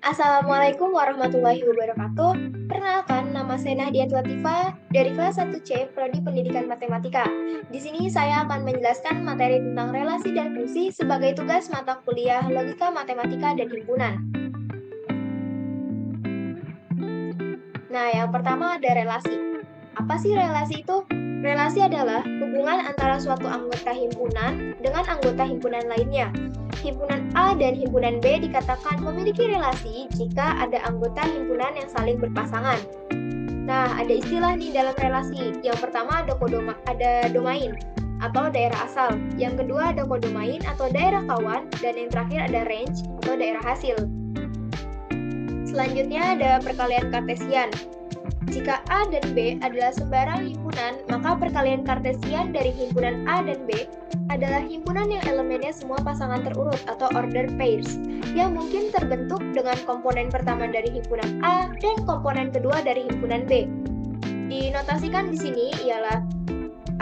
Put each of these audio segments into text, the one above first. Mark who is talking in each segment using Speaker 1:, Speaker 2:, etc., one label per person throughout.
Speaker 1: Assalamualaikum warahmatullahi wabarakatuh. Perkenalkan, nama saya Nahdiat Latifah dari kelas 1C Prodi Pendidikan Matematika. Di sini saya akan menjelaskan materi tentang relasi dan fungsi sebagai tugas mata kuliah Logika Matematika dan Himpunan. Nah, yang pertama ada relasi. Apa sih relasi itu? Relasi adalah hubungan antara suatu anggota himpunan dengan anggota himpunan lainnya. Himpunan A dan himpunan B dikatakan memiliki relasi jika ada anggota himpunan yang saling berpasangan. Nah, ada istilah nih dalam relasi. Yang pertama ada domain atau daerah asal. Yang kedua ada kodomain atau daerah kawan. Dan yang terakhir ada range atau daerah hasil. Selanjutnya ada perkalian kartesian. Jika A dan B adalah sembarang himpunan, maka perkalian kartesian dari himpunan A dan B adalah himpunan yang elemennya semua pasangan terurut atau order pairs, yang mungkin terbentuk dengan komponen pertama dari himpunan A dan komponen kedua dari himpunan B. Dinotasikan di sini ialah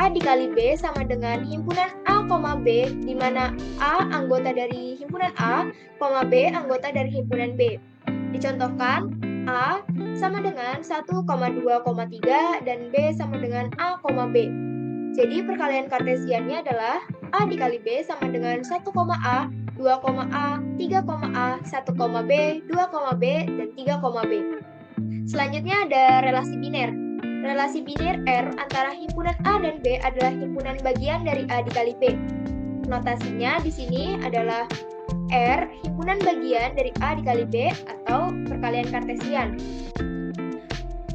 Speaker 1: A dikali B sama dengan himpunan A, B, di mana A anggota dari himpunan A, B anggota dari himpunan B. Dicontohkan, A sama dengan 1,2,3 dan B sama dengan A, B. Jadi perkalian kartesiannya adalah A dikali B sama dengan 1,A, 2,A, 3,A, 1,B, 2,B, dan 3,B. Selanjutnya ada relasi biner. Relasi biner R antara himpunan A dan B adalah himpunan bagian dari A dikali B. Notasinya di sini adalah R himpunan bagian dari A dikali B atau perkalian kartesian.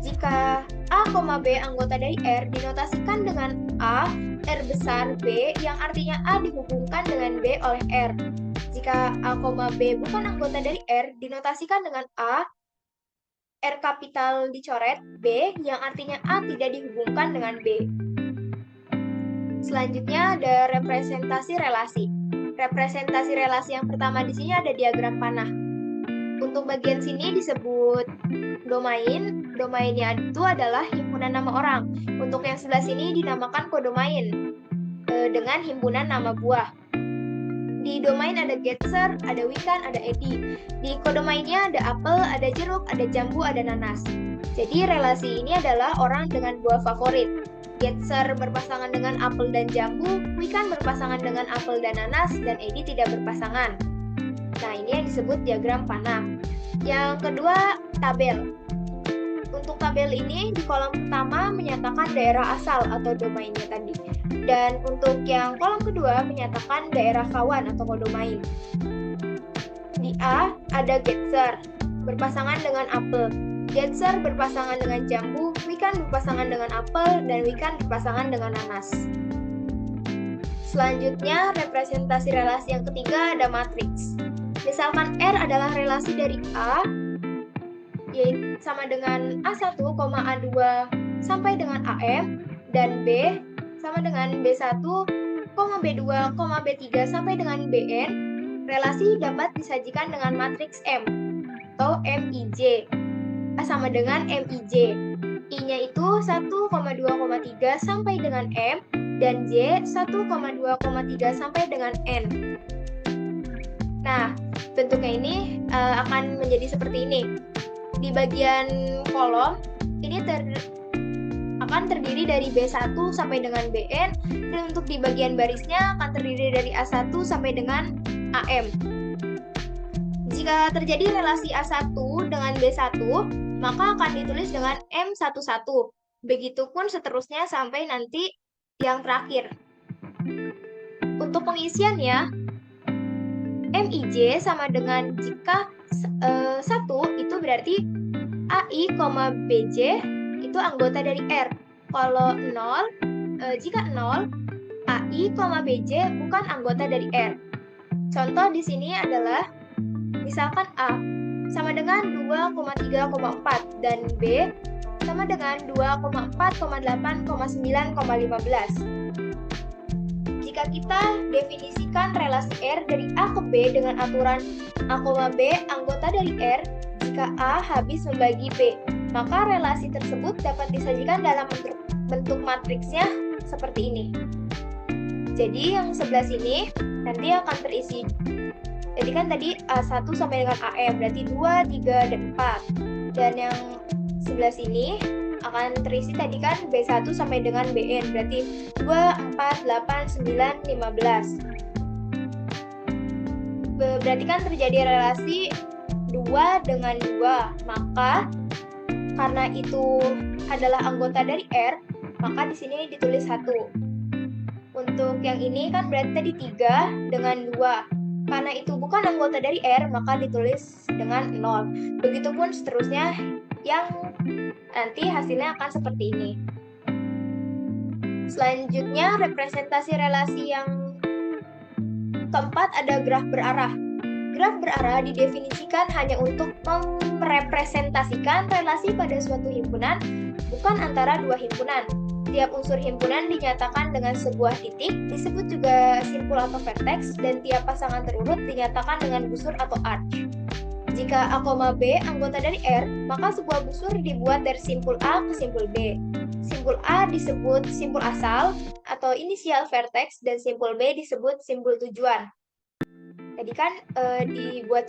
Speaker 1: Jika A, B anggota dari R dinotasikan dengan A, R besar B yang artinya A dihubungkan dengan B oleh R. Jika A, B bukan anggota dari R dinotasikan dengan A, R kapital dicoret B yang artinya A tidak dihubungkan dengan B. Selanjutnya ada representasi relasi. Representasi relasi yang pertama di sini ada diagram panah. Untuk bagian sini disebut domain. Domainnya itu adalah himpunan nama orang. Untuk yang sebelah sini dinamakan kodomain dengan himpunan nama buah. Di domain ada Getser, ada Wikan, ada Edi. Di kodomainnya ada apel, ada jeruk, ada jambu, ada nanas. Jadi relasi ini adalah orang dengan buah favorit. Getser berpasangan dengan apel dan jambu, Wikan berpasangan dengan apel dan nanas, dan Edi tidak berpasangan. Nah, ini yang disebut diagram panah. Yang kedua, tabel. Untuk tabel ini, di kolom pertama menyatakan daerah asal atau domainnya tadi. Dan untuk yang kolom kedua menyatakan daerah kawan atau kodomain. Di A, ada Getser, berpasangan dengan apel. Getser berpasangan dengan jambu, Wikan berpasangan dengan apel, dan Wikan berpasangan dengan nanas. Selanjutnya, representasi relasi yang ketiga ada matriks. Misalkan R adalah relasi dari A, yaitu sama dengan A1, A2 sampai dengan AM, dan B sama dengan B1, B2, B3 sampai dengan Bn, relasi dapat disajikan dengan matriks M atau MIJ. A sama dengan MIJ. I-nya itu 1,2,3 sampai dengan M dan J 1,2,3 sampai dengan N. Nah, bentuknya ini akan menjadi seperti ini. Di bagian kolom ini akan terdiri dari B1 sampai dengan Bn, dan untuk di bagian barisnya akan terdiri dari A1 sampai dengan AM. Jika terjadi relasi A1 dengan B1, maka akan ditulis dengan M11. Begitupun seterusnya sampai nanti yang terakhir. Untuk pengisiannya, MIJ sama dengan jika 1 itu berarti AI, BJ itu anggota dari R. Kalau 0, jika 0, AI, BJ bukan anggota dari R. Contoh di sini adalah misalkan A sama dengan 2,3,4 dan B sama dengan 2,4,8,9,15. Jika kita definisikan relasi R dari A ke B dengan aturan A, B anggota dari R, jika A habis membagi B, maka relasi tersebut dapat disajikan dalam bentuk matriksnya seperti ini. Jadi yang sebelah sini nanti akan terisi Jadi kan tadi A1 sampai dengan AE, berarti 2, 3, dan 4. Dan yang sebelah sini akan terisi tadi kan B1 sampai dengan BN, berarti 2, 4, 8, 9, 15. Berarti kan terjadi relasi 2 dengan 2, maka karena itu adalah anggota dari R, maka di sini ditulis 1. Untuk yang ini kan berarti tadi 3 dengan 2. Karena itu bukan anggota dari R, maka ditulis dengan 0. Begitupun seterusnya yang nanti hasilnya akan seperti ini. Selanjutnya, representasi relasi yang keempat ada graf berarah. Graf berarah didefinisikan hanya untuk merepresentasikan relasi pada suatu himpunan, bukan antara dua himpunan. Tiap unsur himpunan dinyatakan dengan sebuah titik, disebut juga simpul atau vertex, dan tiap pasangan terurut dinyatakan dengan busur atau arch. Jika A, B anggota dari R, maka sebuah busur dibuat dari simpul A ke simpul B. Simpul A disebut simpul asal atau inisial vertex, dan simpul B disebut simpul tujuan. Tadi kan dibuat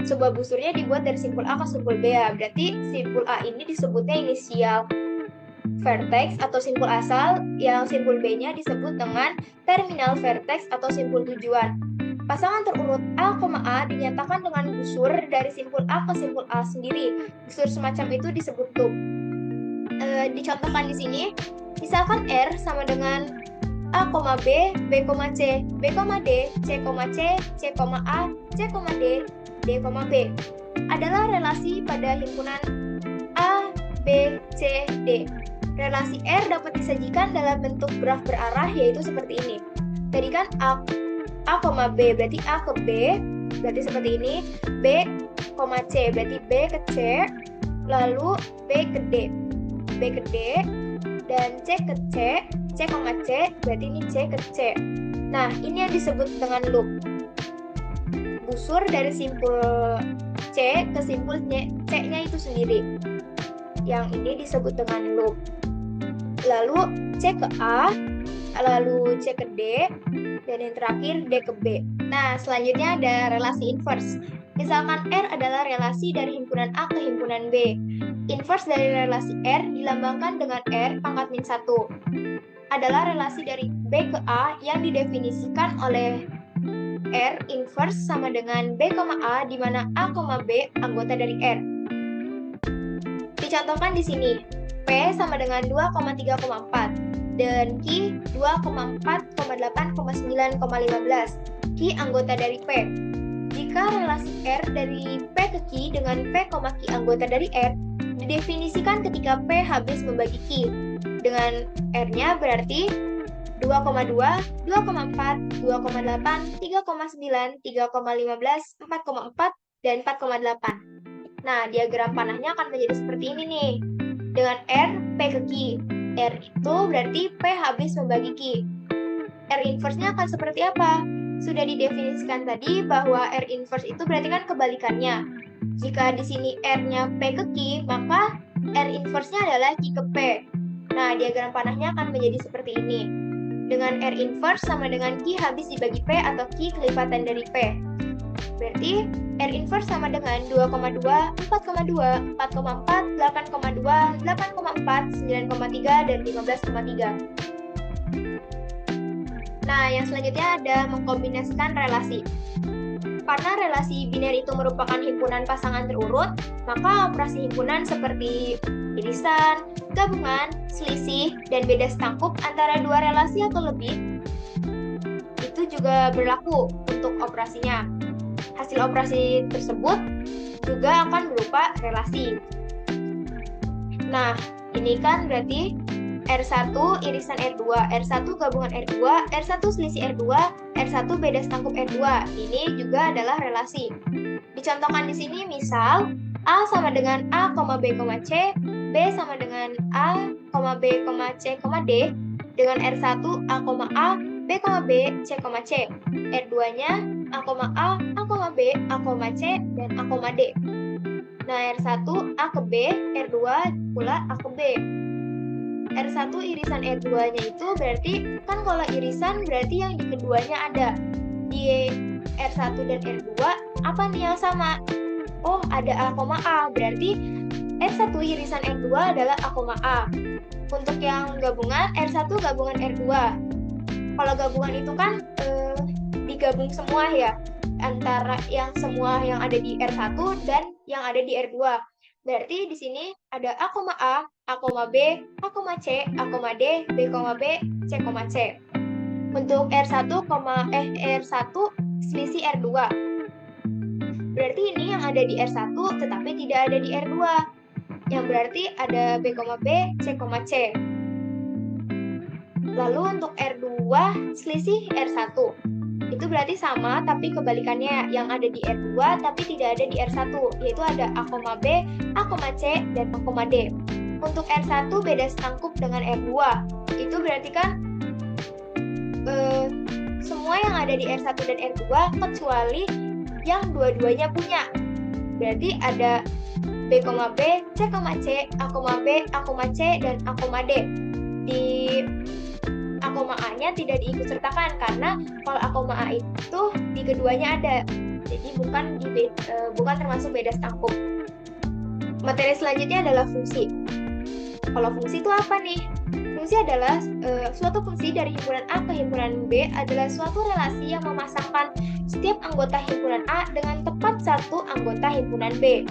Speaker 1: sebuah busurnya dibuat dari simpul A ke simpul B ya. Berarti simpul A ini disebutnya inisial vertex atau simpul asal, yang simpul B-nya disebut dengan terminal vertex atau simpul tujuan. Pasangan terurut A, A dinyatakan dengan busur dari simpul A ke simpul A sendiri. Busur semacam itu disebut loop. Dicontohkan di sini, misalkan R sama dengan A, B, B, C, B, D, C, C, C, A, C, D, D, B adalah relasi pada himpunan A, B, C, D. Relasi R dapat disajikan dalam bentuk graf berarah, yaitu seperti ini. Tadi kan A, B, berarti A ke B, berarti seperti ini. B, C, berarti B ke C, lalu B ke D. B ke D, dan C ke C, C, berarti ini C ke C. Nah, ini yang disebut dengan loop. Busur dari simpul C ke simpul C-nya itu sendiri. Yang ini disebut dengan loop. Lalu C ke A, lalu C ke D, dan yang terakhir D ke B. Nah, selanjutnya ada relasi inverse. Misalkan R adalah relasi dari himpunan A ke himpunan B. Inverse dari relasi R dilambangkan dengan R pangkat min 1. Adalah relasi dari B ke A yang didefinisikan oleh R inverse sama dengan B, A, di mana A, B anggota dari R. Dicontohkan di sini, P sama dengan 2,3,4 dan Q 2,4,8,9,15. Q anggota dari P. Jika relasi R dari P ke Q dengan P, Q anggota dari R didefinisikan ketika P habis membagi Q. Dengan R-nya berarti 2,2, 2,4, 2,8, 3,9, 3,15, 4,4, dan 4,8. Nah, diagram panahnya akan menjadi seperti ini nih. Dengan R, P ke Q. R itu berarti P habis membagi Q. R inverse-nya akan seperti apa? Sudah didefinisikan tadi bahwa R inverse itu berarti kan kebalikannya. Jika di sini R-nya P ke Q, maka R inverse-nya adalah Q ke P. Nah, diagram panahnya akan menjadi seperti ini. Dengan R inverse sama dengan Q habis dibagi P atau Q kelipatan dari P. Berarti R inverse sama dengan 2,2, 4,2, 4,4, 8,2, 8,4, 9,3, dan 15,3. Nah, yang selanjutnya ada mengkombinasikan relasi. Karena relasi biner itu merupakan himpunan pasangan terurut, maka operasi himpunan seperti irisan, gabungan, selisih, dan beda setangkup antara dua relasi atau lebih itu juga berlaku untuk operasinya. Hasil operasi tersebut juga akan berupa relasi. Nah, ini kan berarti R1 irisan R2, R1 gabungan R2, R1 selisih R2, R1 beda setangkup R2. Ini juga adalah relasi. Dicontohkan di sini misal A sama dengan A, B, C, B sama dengan A, B, C, D, dengan R1 A, B, C, C. R2-nya A, B, C, dan A, D. Nah, R1 A ke B, R2 pula A ke B. R1 irisan R2-nya itu berarti, kan kalau irisan berarti yang di keduanya ada. Di R1 dan R2, apa nih yang sama? Oh, ada A, A. Berarti R1 irisan R2 adalah A, A. Untuk yang gabungan, R1 gabungan R2. Kalau gabungan itu kan digabung semua ya, antara yang semua yang ada di R1 dan yang ada di R2. Berarti di sini ada A, B, A, C, A, D, B, B, C, C. Untuk R1, R1 selisih R2. Berarti ini yang ada di R1 tetapi tidak ada di R2. Yang berarti ada B, B, C, C. Lalu untuk R2 selisih R1. Itu berarti sama tapi kebalikannya, yang ada di R2 tapi tidak ada di R1, yaitu ada A, B, A, C, dan A, D. Untuk R1 beda setangkup dengan R2. Itu berarti kan semua yang ada di R1 dan R2 kecuali yang dua-duanya punya. Berarti ada B, B, C, C, A, B, A, C, dan A, D. Di A-nya tidak diikutsertakan karena kalau A itu di keduanya ada. Jadi bukan termasuk beda setangkup. Materi selanjutnya adalah fungsi. Kalau fungsi itu apa nih? Fungsi adalah suatu fungsi dari himpunan A ke himpunan B adalah suatu relasi yang memasangkan setiap anggota himpunan A dengan tepat satu anggota himpunan B.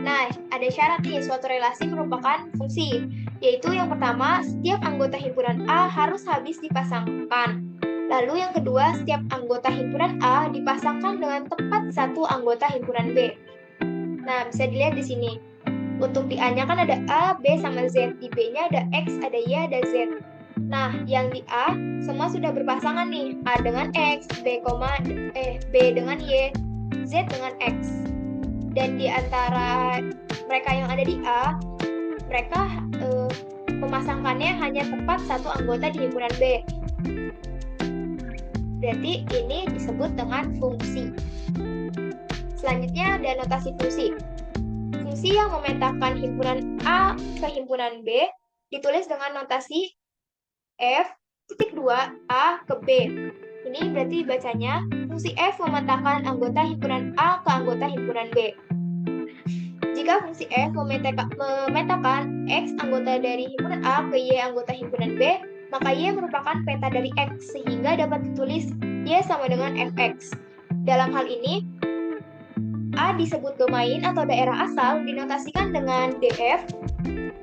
Speaker 1: Nah, ada syarat nih, suatu relasi merupakan fungsi, yaitu yang pertama, setiap anggota himpunan A harus habis dipasangkan. Lalu yang kedua, setiap anggota himpunan A dipasangkan dengan tepat satu anggota himpunan B. Nah, bisa dilihat di sini. Untuk di A-nya kan ada A, B, sama Z. Di B-nya ada X, ada Y, ada Z. Nah, yang di A semua sudah berpasangan nih. A dengan X, B dengan Y, Z dengan X. Dan di antara mereka yang ada di A, mereka memasangkannya hanya tepat satu anggota di himpunan B. Berarti ini disebut dengan fungsi. Selanjutnya ada notasi fungsi. Fungsi yang memetakan himpunan A ke himpunan B ditulis dengan notasi F.2 A ke B. Ini berarti bacanya fungsi F memetakan anggota himpunan A ke anggota himpunan B. Jika fungsi F memetakan X anggota dari himpunan A ke Y anggota himpunan B, maka Y merupakan peta dari X, sehingga dapat ditulis Y sama dengan Fx. Dalam hal ini, A disebut domain atau daerah asal dinotasikan dengan DF,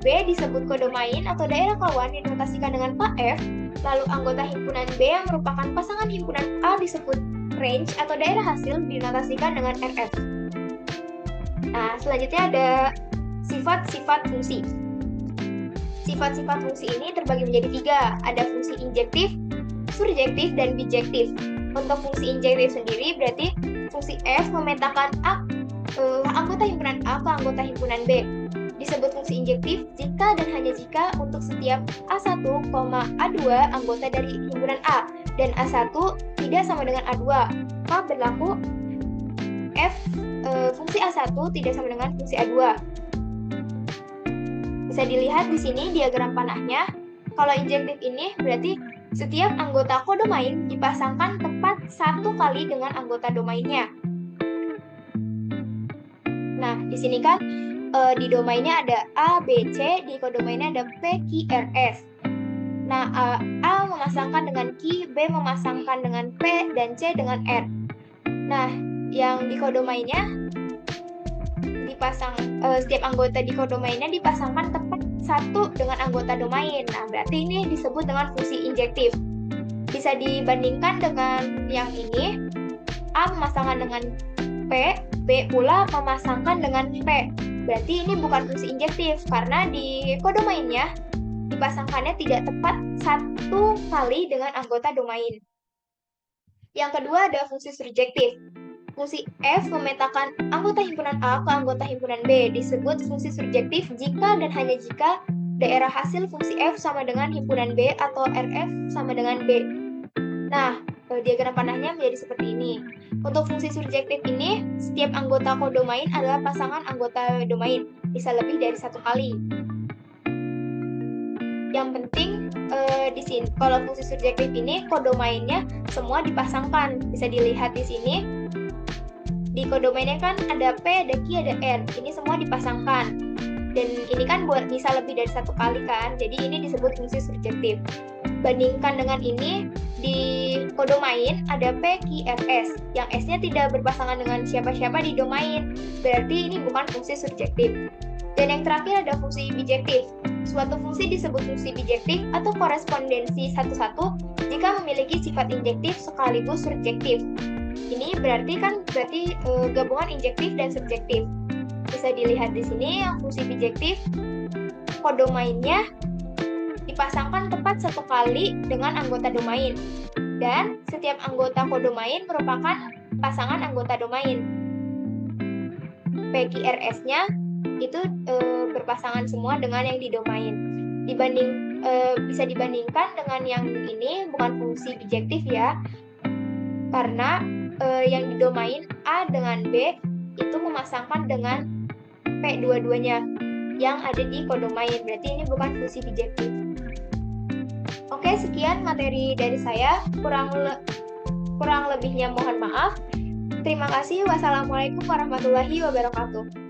Speaker 1: B disebut kodomain atau daerah kawan dinotasikan dengan KF, lalu anggota himpunan B yang merupakan pasangan himpunan A disebut range atau daerah hasil dinotasikan dengan RF. Nah, selanjutnya ada sifat-sifat fungsi. Sifat-sifat fungsi ini terbagi menjadi 3. Ada fungsi injektif, surjektif, dan bijektif. Untuk fungsi injektif sendiri berarti fungsi F memetakan anggota himpunan A ke anggota himpunan B. Disebut fungsi injektif jika dan hanya jika untuk setiap A1, A2 anggota dari himpunan A dan A1 tidak sama dengan A2, maka berlaku fungsi A1 tidak sama dengan fungsi A2. Bisa dilihat di sini diagram panahnya. Kalau injektif ini berarti setiap anggota kodomain dipasangkan tepat satu kali dengan anggota domainnya. Nah, di sini kan di domainnya ada A, B, C, di kodomainnya ada P, Q, R, S. Nah, A memasangkan dengan Q, B memasangkan dengan P, dan C dengan R. Nah, yang di kodomainnya setiap anggota di kodomainnya dipasangkan tepat satu dengan anggota domain. Nah, berarti ini disebut dengan fungsi injektif. Bisa dibandingkan dengan yang ini, A memasangkan dengan P, B pula memasangkan dengan P. Berarti ini bukan fungsi injektif, karena di kodomainnya dipasangkannya tidak tepat satu kali dengan anggota domain. Yang kedua ada fungsi surjektif. Fungsi F memetakan anggota himpunan A ke anggota himpunan B. Disebut fungsi surjektif jika dan hanya jika daerah hasil fungsi F sama dengan himpunan B atau RF sama dengan B. Nah, diagram panahnya menjadi seperti ini. Untuk fungsi surjektif ini, setiap anggota kodomain adalah pasangan anggota domain, bisa lebih dari satu kali. Yang penting di sini kalau fungsi surjektif ini kodomainnya semua dipasangkan. Bisa dilihat di sini. Di kodomainnya kan ada P, ada Q, ada R. Ini semua dipasangkan. Dan ini kan bisa lebih dari satu kali kan. Jadi ini disebut fungsi surjektif. Bandingkan dengan ini, di kodomain ada P, Q, R, S. Yang S-nya tidak berpasangan dengan siapa-siapa di domain. Berarti ini bukan fungsi surjektif. Dan yang terakhir ada fungsi bijektif. Suatu fungsi disebut fungsi bijektif atau korespondensi satu-satu jika memiliki sifat injektif sekaligus surjektif. Ini berarti gabungan injektif dan subjektif. Bisa dilihat di sini yang fungsi bijektif, kodomainnya dipasangkan tepat satu kali dengan anggota domain. Dan setiap anggota kodomain merupakan pasangan anggota domain. PQRS-nya itu berpasangan semua dengan yang di domain. Bisa dibandingkan dengan yang ini bukan fungsi bijektif ya, karena yang di domain A dengan B itu memasangkan dengan P dua-duanya yang ada di kodomain. Berarti ini bukan fungsi bijektif. Oke, sekian materi dari saya. Kurang lebihnya mohon maaf. Terima kasih. Wassalamualaikum warahmatullahi wabarakatuh.